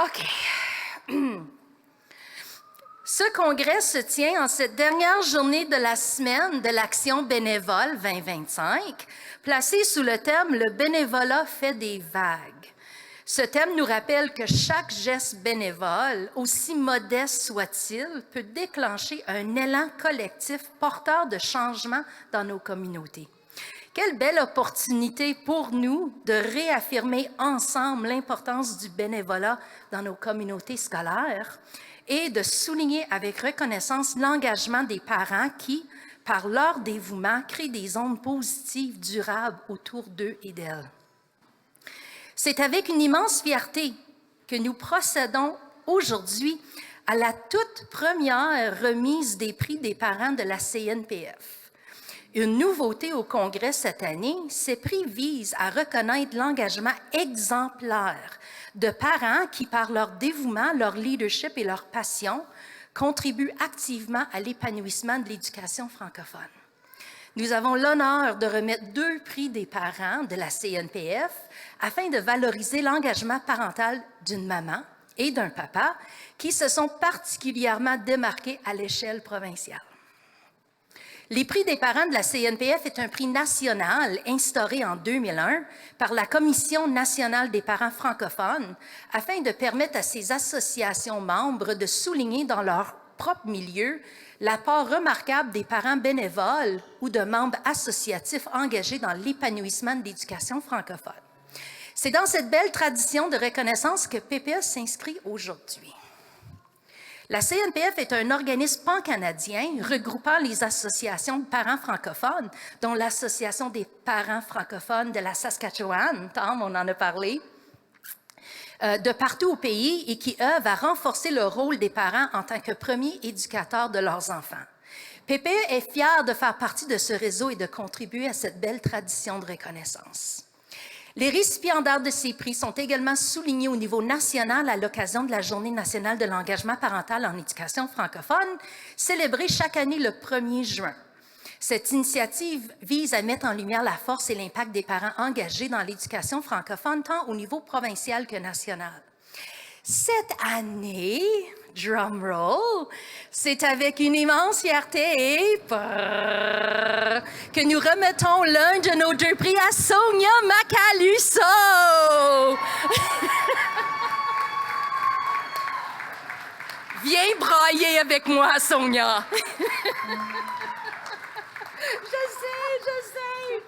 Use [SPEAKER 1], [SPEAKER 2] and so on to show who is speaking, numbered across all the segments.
[SPEAKER 1] OK. Ce congrès se tient en cette dernière journée de la semaine de l'Action bénévole 2025, placée sous le thème « Le bénévolat fait des vagues ». Ce thème nous rappelle que chaque geste bénévole, aussi modeste soit-il, peut déclencher un élan collectif porteur de changement dans nos communautés. Quelle belle opportunité pour nous de réaffirmer ensemble l'importance du bénévolat dans nos communautés scolaires et de souligner avec reconnaissance l'engagement des parents qui, par leur dévouement, créent des ondes positives durables autour d'eux et d'elles. C'est avec une immense fierté que nous procédons aujourd'hui à la toute première remise des prix des parents de la CNPF. Une nouveauté au Congrès cette année, ces prix visent à reconnaître l'engagement exemplaire de parents qui, par leur dévouement, leur leadership et leur passion, contribuent activement à l'épanouissement de l'éducation francophone. Nous avons l'honneur de remettre 2 prix des parents de la CNPF afin de valoriser l'engagement parental d'une maman et d'un papa qui se sont particulièrement démarqués à l'échelle provinciale. Les prix des parents de la CNPF est un prix national instauré en 2001 par la Commission nationale des parents francophones afin de permettre à ces associations membres de souligner dans leur propre milieu l'apport remarquable des parents bénévoles ou de membres associatifs engagés dans l'épanouissement de l'éducation francophone. C'est dans cette belle tradition de reconnaissance que PPA s'inscrit aujourd'hui. La CNPF est un organisme pan-canadien regroupant les associations de parents francophones, dont l'Association des parents francophones de la Saskatchewan, Tom, on en a parlé, de partout au pays et qui œuvrent à renforcer le rôle des parents en tant que premiers éducateurs de leurs enfants. PPE est fier de faire partie de ce réseau et de contribuer à cette belle tradition de reconnaissance. Les récipiendaires de ces prix sont également soulignés au niveau national à l'occasion de la Journée nationale de l'engagement parental en éducation francophone, célébrée chaque année le 1er juin. Cette initiative vise à mettre en lumière la force et l'impact des parents engagés dans l'éducation francophone, tant au niveau provincial que national. Cette année, drum roll, c'est avec une immense fierté que nous remettons l'un de nos 2 prix à Sonia Macaluso. Viens brailler avec moi, Sonia. Je sais.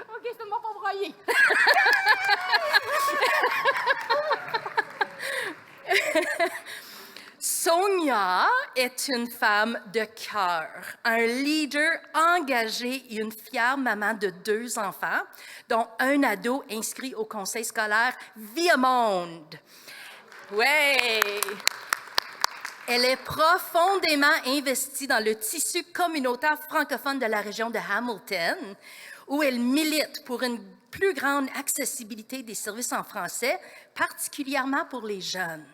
[SPEAKER 1] OK, c'est moi pour brailler. Sonia est une femme de cœur, un leader engagé et une fière maman de 2 enfants, dont un ado inscrit au conseil scolaire Viamonde. Ouais! Elle est profondément investie dans le tissu communautaire francophone de la région de Hamilton, où elle milite pour une plus grande accessibilité des services en français, particulièrement pour les jeunes.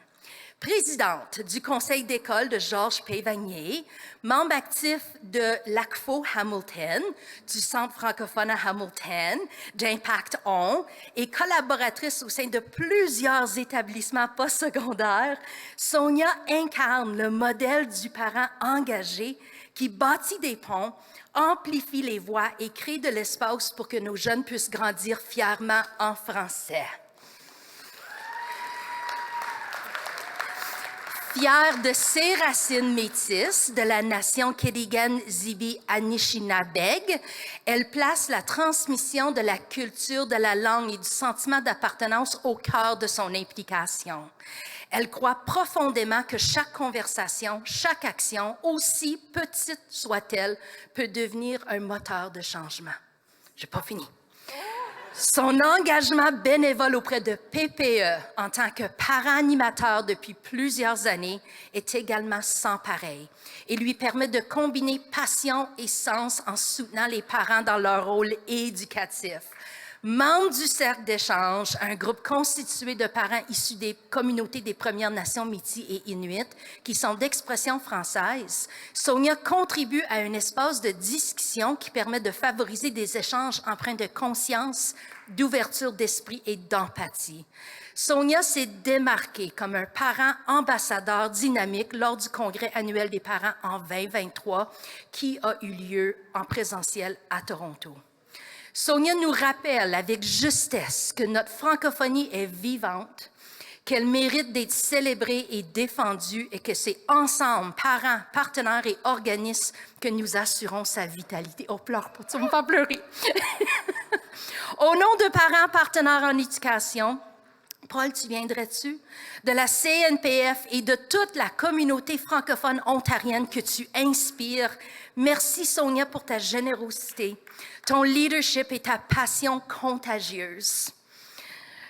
[SPEAKER 1] Présidente du conseil d'école de Georges P. Vanier, membre actif de l'ACFO Hamilton, du Centre francophone à Hamilton, d'Impact On, et collaboratrice au sein de plusieurs établissements postsecondaires, Sonia incarne le modèle du parent engagé qui bâtit des ponts, amplifie les voix et crée de l'espace pour que nos jeunes puissent grandir fièrement en français. Fière de ses racines métisses de la nation Kedigan-Zibi-Anishinabeg, elle place la transmission de la culture, de la langue et du sentiment d'appartenance au cœur de son implication. Elle croit profondément que chaque conversation, chaque action, aussi petite soit-elle, peut devenir un moteur de changement. J'ai pas fini. Son engagement bénévole auprès de PPE en tant que parent animateur depuis plusieurs années est également sans pareil et lui permet de combiner passion et sens en soutenant les parents dans leur rôle éducatif. Membre du Cercle d'échange, un groupe constitué de parents issus des communautés des Premières Nations Métis et Inuits, qui sont d'expression française, Sonia contribue à un espace de discussion qui permet de favoriser des échanges empreints de conscience, d'ouverture d'esprit et d'empathie. Sonia s'est démarquée comme un parent ambassadeur dynamique lors du congrès annuel des parents en 2023 qui a eu lieu en présentiel à Toronto. Sonia nous rappelle avec justesse que notre francophonie est vivante, qu'elle mérite d'être célébrée et défendue et que c'est ensemble, parents, partenaires et organismes que nous assurons sa vitalité. Oh, pleure pas, tu vas me faire pleurer. Au nom de parents, partenaires en éducation, Paul, tu viendrais-tu? De la CNPF et de toute la communauté francophone ontarienne que tu inspires. Merci Sonia pour ta générosité, ton leadership et ta passion contagieuse.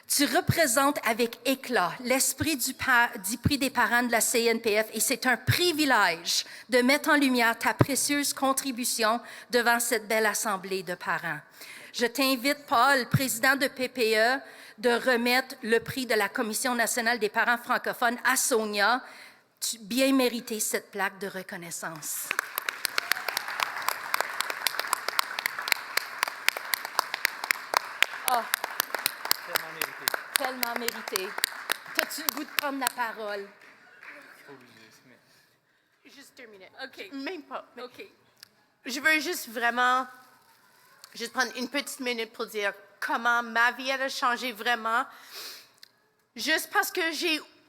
[SPEAKER 1] Tu représentes avec éclat l'esprit du prix des parents de la CNPF et c'est un privilège de mettre en lumière ta précieuse contribution devant cette belle assemblée de parents. Je t'invite, Paul, président de PPE, de remettre le prix de la Commission nationale des parents francophones à Sonia. Tu bien mérité cette plaque de reconnaissance. Oh. Tellement mérité. T'as-tu le goût de prendre la parole?
[SPEAKER 2] Juste 2 minutes.
[SPEAKER 1] OK.
[SPEAKER 2] Même pas.
[SPEAKER 1] OK.
[SPEAKER 2] Je veux juste vraiment prendre une petite minute pour dire comment ma vie elle a changé vraiment. Juste parce que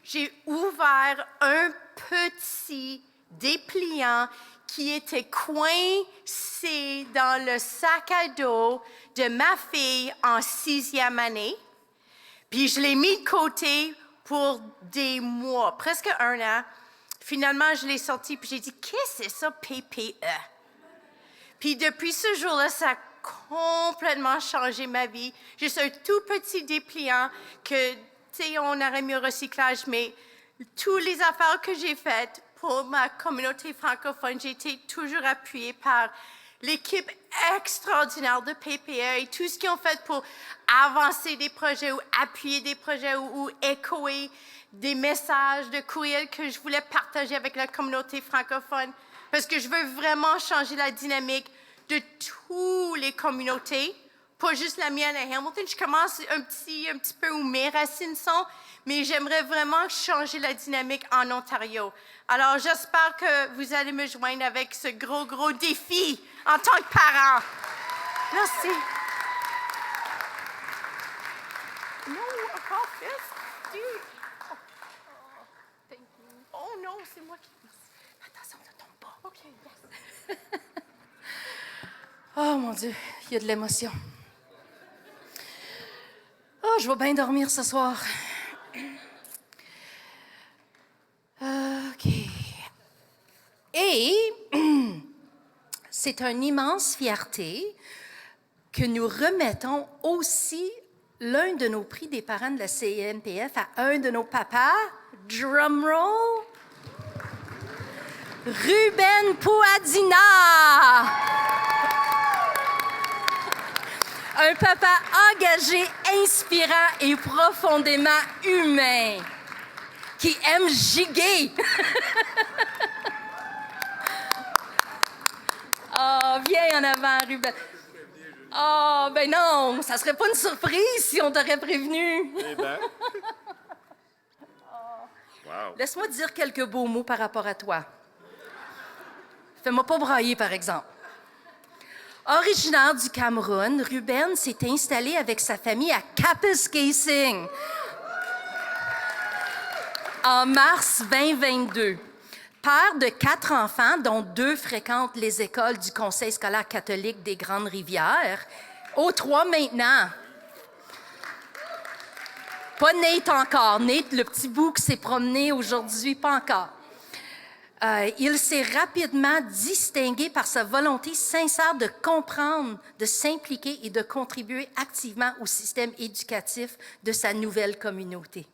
[SPEAKER 2] j'ai ouvert un petit dépliant qui était coincé dans le sac à dos de ma fille en 6e année. Puis je l'ai mis de côté pour des mois, presque 1 an. Finalement, je l'ai sorti puis j'ai dit, qu'est-ce que c'est ça, PPE? Puis depuis ce jour-là, ça a complètement changé ma vie. Juste un tout petit dépliant que, tu sais, on aurait mis au recyclage, mais toutes les affaires que j'ai faites pour ma communauté francophone, j'ai été toujours appuyée par l'équipe extraordinaire de PPE et tout ce qu'ils ont fait pour avancer des projets ou appuyer des projets ou échoer des messages de courriel que je voulais partager avec la communauté francophone. Parce que je veux vraiment changer la dynamique de toutes les communautés, pas juste la mienne à Hamilton. Je commence un petit peu où mes racines sont, mais j'aimerais vraiment changer la dynamique en Ontario. Alors, j'espère que vous allez me joindre avec ce gros défi en tant que parent. Merci. No, encore fist, dude.
[SPEAKER 1] Thank you.
[SPEAKER 2] Oh non, c'est moi qui...
[SPEAKER 1] Attention, ne tombe pas.
[SPEAKER 2] OK, yes.
[SPEAKER 1] Oh mon Dieu, il y a de l'émotion. Oh, je vais bien dormir ce soir. OK. Et c'est une immense fierté que nous remettons aussi l'un de nos prix des parents de la CNPF à un de nos papas. Drumroll. Ruben Pouadina. Un papa engagé, inspirant et profondément humain, qui aime giguer. Oh, viens en avant, Ruben. Oh, ben non, ça serait pas une surprise si on t'aurait prévenu.
[SPEAKER 3] Eh ben. Wow.
[SPEAKER 1] Laisse-moi te dire quelques beaux mots par rapport à toi. Fais-moi pas brailler, par exemple. Originaire du Cameroun, Ruben s'est installé avec sa famille à Kapuskasing en mars 2022. Père de 4 enfants, dont 2 fréquentent les écoles du Conseil scolaire catholique des Grandes-Rivières, aux 3 maintenant. Pas Nate encore. Nate, le petit bout qui s'est promené aujourd'hui, pas encore. Il s'est rapidement distingué par sa volonté sincère de comprendre, de s'impliquer et de contribuer activement au système éducatif de sa nouvelle communauté.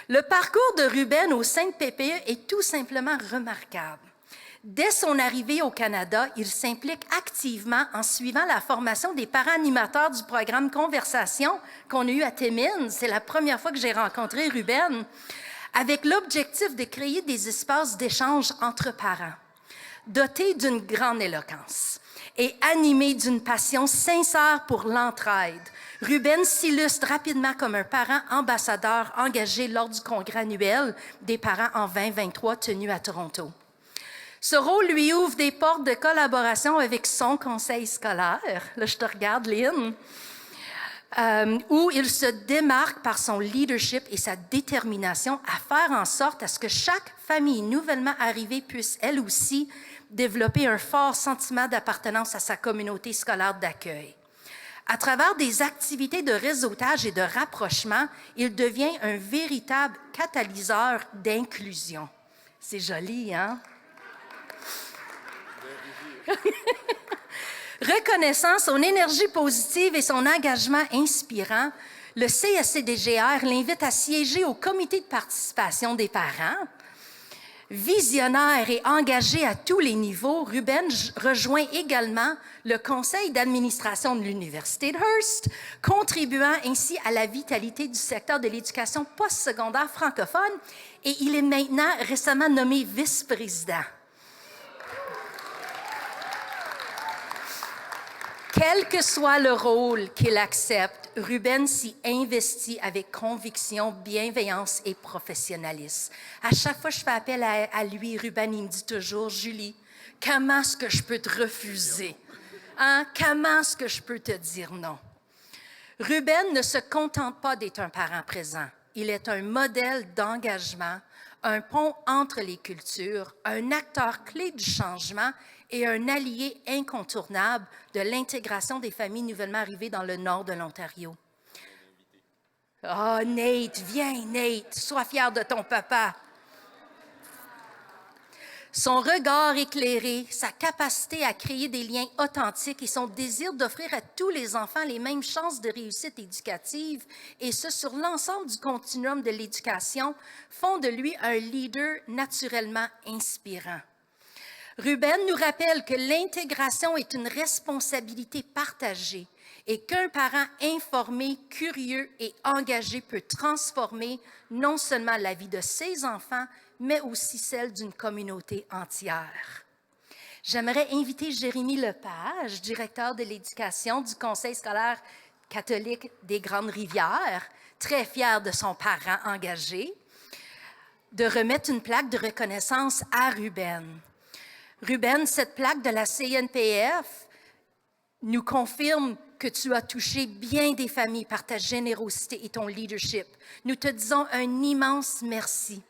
[SPEAKER 1] Le parcours de Ruben au sein de PPE est tout simplement remarquable. Dès son arrivée au Canada, il s'implique activement en suivant la formation des parents animateurs du programme Conversation qu'on a eu à Timmins. C'est la première fois que j'ai rencontré Ruben, avec l'objectif de créer des espaces d'échange entre parents. Doté d'une grande éloquence et animé d'une passion sincère pour l'entraide, Ruben s'illustre rapidement comme un parent ambassadeur engagé lors du congrès annuel des parents en 2023 tenu à Toronto. Ce rôle lui ouvre des portes de collaboration avec son conseil scolaire. Là, je te regarde, Lynn. Où il se démarque par son leadership et sa détermination à faire en sorte à ce que chaque famille nouvellement arrivée puisse, elle aussi, développer un fort sentiment d'appartenance à sa communauté scolaire d'accueil. À travers des activités de réseautage et de rapprochement, il devient un véritable catalyseur d'inclusion. C'est joli, hein? Reconnaissant son énergie positive et son engagement inspirant, le CSCDGR l'invite à siéger au comité de participation des parents. Visionnaire et engagé à tous les niveaux, Ruben rejoint également le conseil d'administration de l'Université de Hearst, contribuant ainsi à la vitalité du secteur de l'éducation postsecondaire francophone, et il est maintenant récemment nommé vice-président. Quel que soit le rôle qu'il accepte, Ruben s'y investit avec conviction, bienveillance et professionnalisme. À chaque fois que je fais appel à lui, Ruben, il me dit toujours, « Julie, comment est-ce que je peux te refuser? Hein? Comment est-ce que je peux te dire non? » Ruben ne se contente pas d'être un parent présent. Il est un modèle d'engagement, un pont entre les cultures, un acteur clé du changement et un allié incontournable de l'intégration des familles nouvellement arrivées dans le nord de l'Ontario. Oh, Nate, viens, Nate, sois fier de ton papa. Son regard éclairé, sa capacité à créer des liens authentiques et son désir d'offrir à tous les enfants les mêmes chances de réussite éducative, et ce sur l'ensemble du continuum de l'éducation, font de lui un leader naturellement inspirant. Ruben nous rappelle que l'intégration est une responsabilité partagée et qu'un parent informé, curieux et engagé peut transformer non seulement la vie de ses enfants, mais aussi celle d'une communauté entière. J'aimerais inviter Jérémy Lepage, directeur de l'éducation du Conseil scolaire catholique des Grandes-Rivières, très fier de son parent engagé, de remettre une plaque de reconnaissance à Ruben. Ruben, cette plaque de la CNPF nous confirme que tu as touché bien des familles par ta générosité et ton leadership. Nous te disons un immense merci.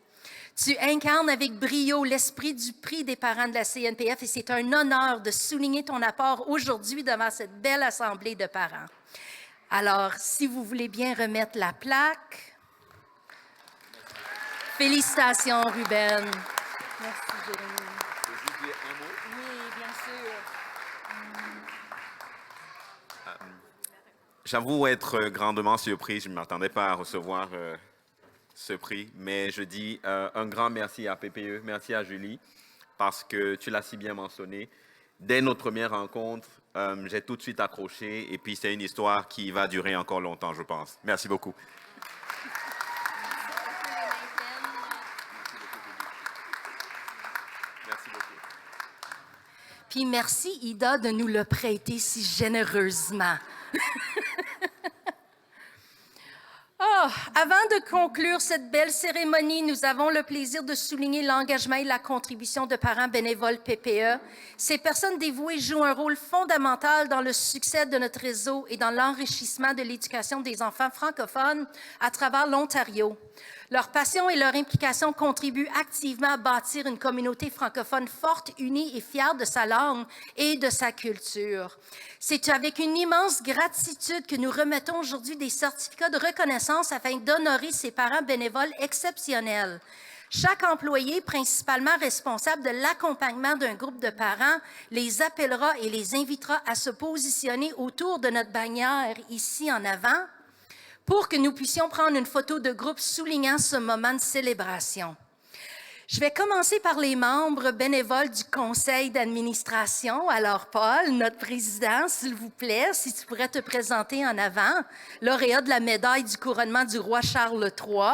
[SPEAKER 1] Tu incarnes avec brio l'esprit du prix des parents de la CNPF et c'est un honneur de souligner ton apport aujourd'hui devant cette belle assemblée de parents. Alors, si vous voulez bien remettre la plaque. Félicitations, Ruben. Merci, Jérémy.
[SPEAKER 3] J'avoue être grandement surpris. Je ne m'attendais pas à recevoir ce prix, mais je dis un grand merci à PPE, merci à Julie, parce que tu l'as si bien mentionné. Dès notre première rencontre, j'ai tout de suite accroché, et puis c'est une histoire qui va durer encore longtemps, je pense. Merci beaucoup. Merci beaucoup.
[SPEAKER 1] Puis merci, Ida, de nous le prêter si généreusement. Oh, avant de conclure cette belle cérémonie, nous avons le plaisir de souligner l'engagement et la contribution de parents bénévoles PPE. Ces personnes dévouées jouent un rôle fondamental dans le succès de notre réseau et dans l'enrichissement de l'éducation des enfants francophones à travers l'Ontario. Leur passion et leur implication contribuent activement à bâtir une communauté francophone forte, unie et fière de sa langue et de sa culture. C'est avec une immense gratitude que nous remettons aujourd'hui des certificats de reconnaissance afin d'honorer ces parents bénévoles exceptionnels. Chaque employé, principalement responsable de l'accompagnement d'un groupe de parents, les appellera et les invitera à se positionner autour de notre bannière ici en avant, pour que nous puissions prendre une photo de groupe soulignant ce moment de célébration. Je vais commencer par les membres bénévoles du conseil d'administration. Alors, Paul, notre président, s'il vous plaît, si tu pourrais te présenter en avant, lauréat de la médaille du couronnement du roi Charles III.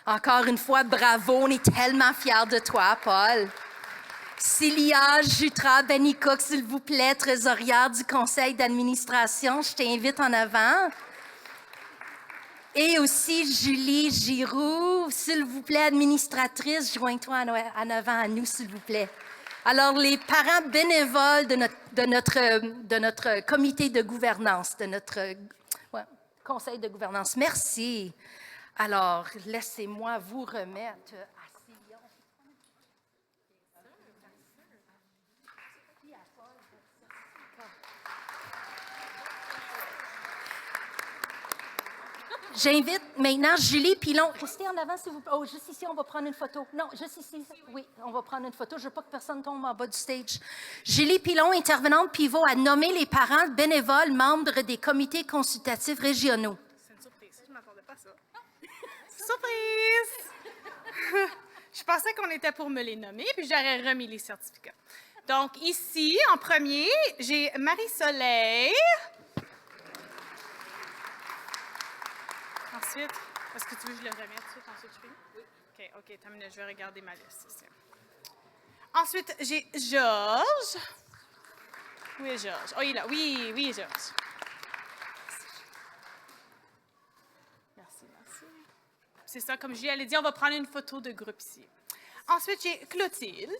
[SPEAKER 1] Encore une fois, bravo, on est tellement fiers de toi, Paul. Cilia Jutra Benicook, s'il vous plaît, trésorière du conseil d'administration, je t'invite en avant. Et aussi Julie Giroux, s'il vous plaît, administratrice, joins-toi en avant à nous, s'il vous plaît. Alors, les parents bénévoles de notre comité de gouvernance, de notre conseil de gouvernance, merci. Alors, laissez-moi vous remettre à Cilia. J'invite maintenant Julie Pilon. Restez en avant, s'il vous plaît. Oh, juste ici, on va prendre une photo. Non, juste ici. Oui, on va prendre une photo. Je ne veux pas que personne tombe en bas du stage. Julie Pilon, intervenante pivot, a nommé les parents bénévoles membres des comités consultatifs régionaux.
[SPEAKER 4] C'est une surprise. Je ne m'attendais pas à ça. Surprise! Je pensais qu'on était pour me les nommer, puis j'aurais remis les certificats. Donc, ici, en premier, j'ai Marie-Soleil. Ensuite, est-ce que tu veux que je le remette tout de suite? Ensuite, je finis? Oui. OK, terminé. Je vais regarder ma liste ici. Ensuite, j'ai Georges. Où est Georges? Oh, il est là. Oui, Georges. Merci. C'est ça, comme Julie allait dire, on va prendre une photo de groupe ici. Ensuite, j'ai Clotilde.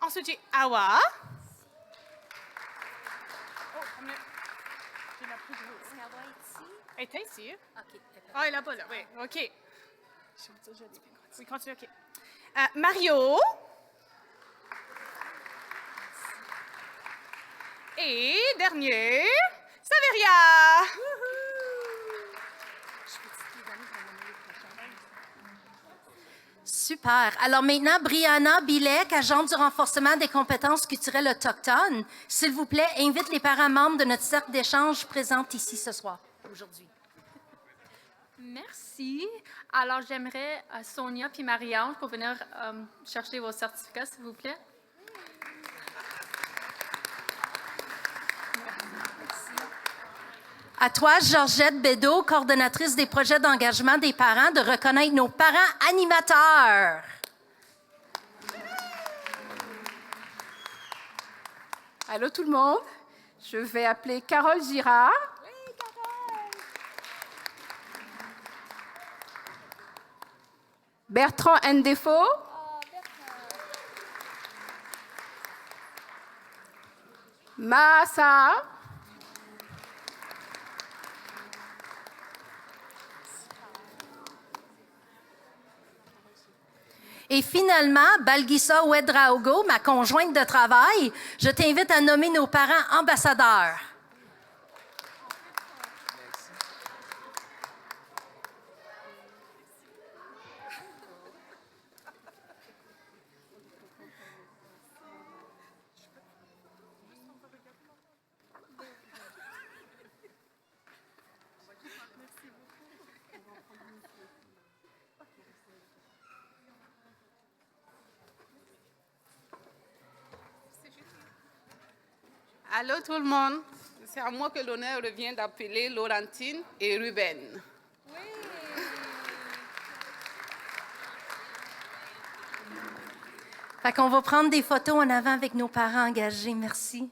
[SPEAKER 4] Ensuite, j'ai Awa. Oh, j'ai la plus grosse.
[SPEAKER 1] Est-ce qu'elle doit être ici?
[SPEAKER 4] Elle était ici.
[SPEAKER 1] OK.
[SPEAKER 4] Ah, elle est là-bas, là. Oui, OK. Je vais dire, oui, continue, OK. Mario. Et dernier, Saveria.
[SPEAKER 1] Super. Alors maintenant, Brianna Bilek, agente du renforcement des compétences culturelles autochtones, s'il vous plaît, invite les parents membres de notre cercle d'échange présentes ici ce soir, aujourd'hui.
[SPEAKER 5] Merci. Alors, j'aimerais Sonia puis Marie-Ange pour venir chercher vos certificats, s'il vous plaît.
[SPEAKER 1] À toi, Georgette Bédot, coordonnatrice des projets d'engagement des parents, de reconnaître nos parents animateurs.
[SPEAKER 6] Allô tout le monde, je vais appeler Carole Girard. Oui, Carole. Bertrand Ndefo. Oh, Massa.
[SPEAKER 1] Et finalement, Balgissa Ouedraogo, ma conjointe de travail, je t'invite à nommer nos parents ambassadeurs.
[SPEAKER 6] Allô tout le monde, c'est à moi que l'honneur revient d'appeler Laurentine et Ruben. Oui.
[SPEAKER 1] Fait qu'on va prendre des photos en avant avec nos parents engagés. Merci.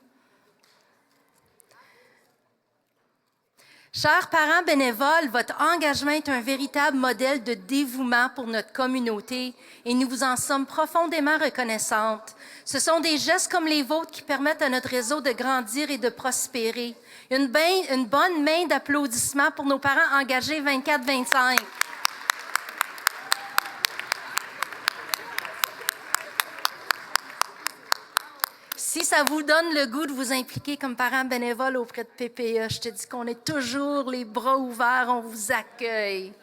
[SPEAKER 1] Chers parents bénévoles, votre engagement est un véritable modèle de dévouement pour notre communauté et nous vous en sommes profondément reconnaissantes. Ce sont des gestes comme les vôtres qui permettent à notre réseau de grandir et de prospérer. Une bonne main d'applaudissements pour nos parents engagés 24-25. Si ça vous donne le goût de vous impliquer comme parents bénévoles auprès de PPE, je te dis qu'on est toujours les bras ouverts, on vous accueille.